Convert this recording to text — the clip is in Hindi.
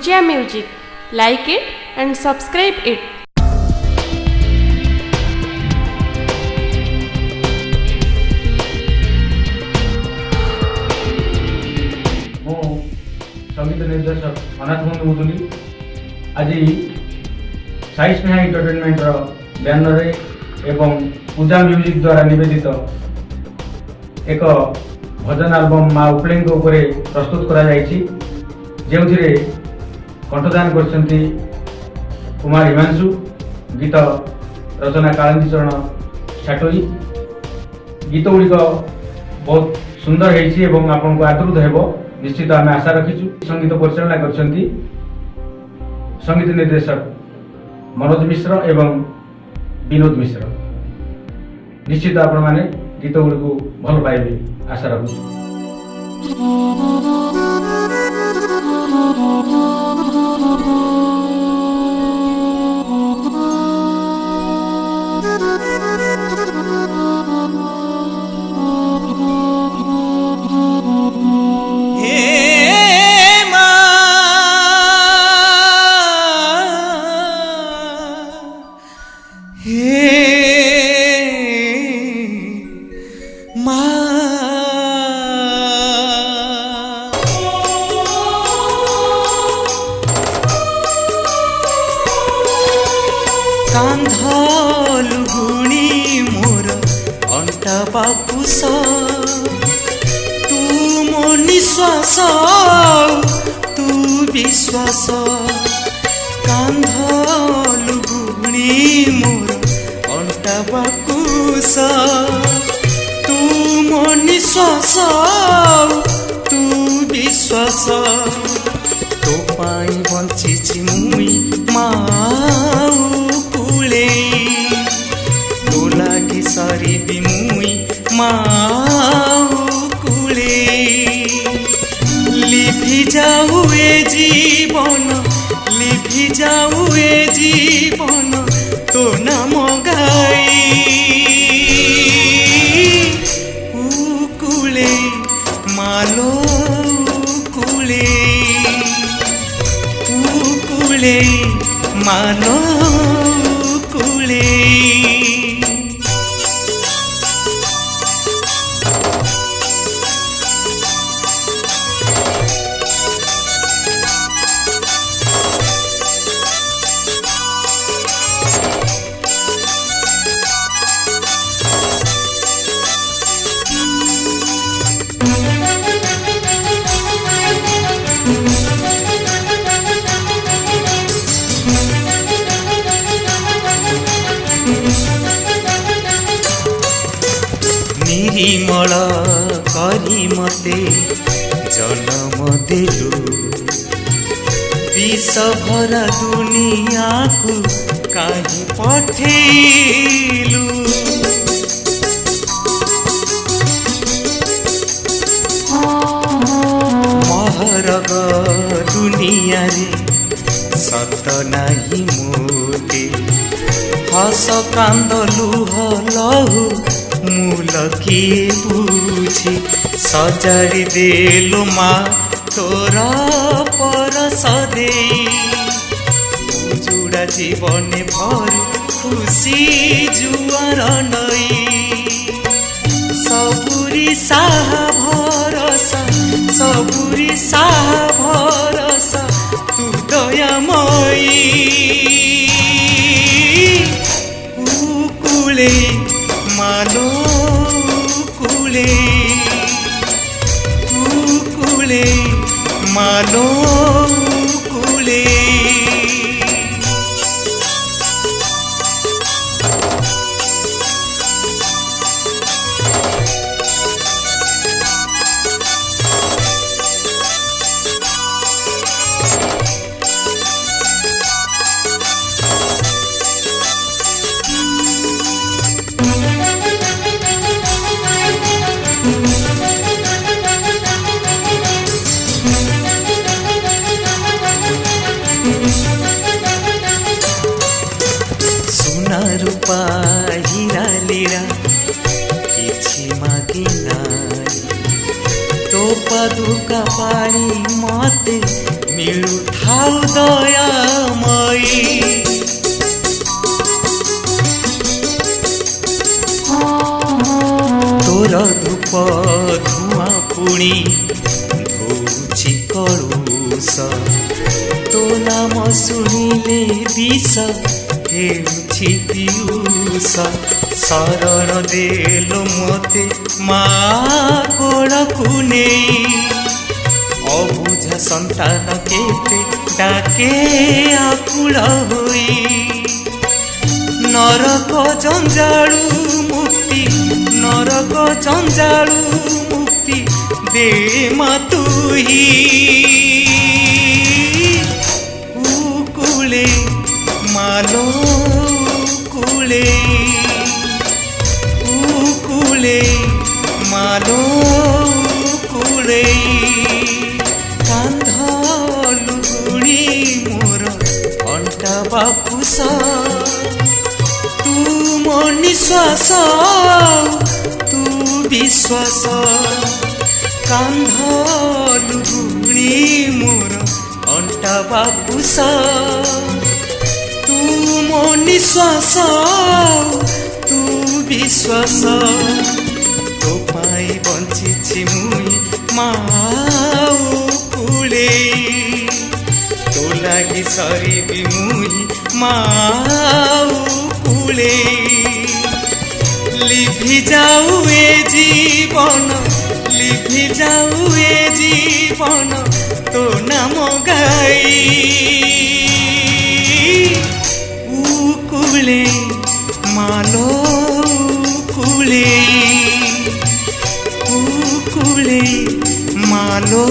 Vijaya Music. Like it and subscribe it. संगीत निर्देशक अनाथ बंधु मुदुली आज साई स्नेहा एंटरटेनमेंट बैनर एवं पूजा म्यूजिक द्वारा निवेदित एक भजन एल्बम माँ उपले प्रस्तुत करा जो कंठदान कर कुमार हिमांशु, गीत रचना कालिंदी चरण छाटोई। गीत गुड़िक बहुत सुंदर होती आपन को आदृत हो निश्चित आम आशा रखीचु। संगीत परिचालना कर संगीत निर्देशक मनोज मिश्र एवं विनोद मिश्र। निश्चित आपण माने गीत गुड़ी को भल पाइबे आशा रखुचु। कांधल गुणी मोर अंटा बापुस तू मो निश्वास तू विश्वास। कांधल गुणी मोर अंटा बापुस तू मो निश्वास तू विश्वास। तो पाई बंची मुई माऊ तो लागी सारी मुई माऊ कुले। लिभि जाऊ ए जीवन लिभि जाऊ ए जीवन तो नाम गाई कुले मालो कुले कुले मालो कुले। निर्मल करी मते जन्म देलु विष भरा दुनिया को कहीं पठेलु। महरग दुनिया रे सत नहीं मोते हस कांद लुह लहु मूल किए बुझी सजाड़ी देलु माँ तोरा परस दे जुड़ा जीवन भर खुशी जुआर नई सबुरी साह भरसा सबुरी साह भरसा तू दयामयी कुले मालो कुले कुले मालो कुले। रूपा हीरा लीला किछि मागी नाई तो पदुका पानी मते ମିଳୁଥାଉ ଦୟାମୟୀ। ତୋର ଧୂପ ଧୂଆଁ ପୁଣି ଧୋଉଛି କଳୁଷ, ତୋ ନାମ ଶୁଣିଲେ ବିଷ ହେଉଛି ପିୟୁଷ। ଶରଣ ଦେଲ ମୋତେ ମା କୋଳକୁ ନେଇ, ଅବୁଝା ସନ୍ତାନ କେତେ ଡାକେ ଆକୁଳ ହୋଇ। ନରକ ଜଞ୍ଜାଳୁ ମୁକ୍ତି, ନରକ ଜଞ୍ଜାଳୁ ମୁକ୍ତି ଦେ ମା ତୁହି। ଉକୁଳେ ମାଲୋ କୁଳେ, ଉକୁଳେ ମାଲୋ କୁଳେ। କାନ୍ଧ ଲୁଗୁଣି ମୋର ଅଣ୍ଟା ବାପୁସ, ତୁ ମୋ ନିଶ୍ୱାସ ତୁ ବିଶ୍ୱାସ। କାନ୍ଧ ଲୁଗୁଣି ମୋର ଅଣ୍ଟା ବାପୁସ, ତୁ ମୋ ନିଶ୍ୱାସ ତୁ ବିଶ୍ୱାସ। ତୋ ପାଇଁ ବଞ୍ଚିଛି ମୁଇଁ ମା ଉକୁଳେ, ତୋ ଲାଗି ସରିବି ମୁଇଁ ମା ଉକୁଳେ। লিভি যাও এ জীবন, লিভি যাও এ জীবন তো নাম গাই। উকুলে মালো উকুলে, উকুলে মালো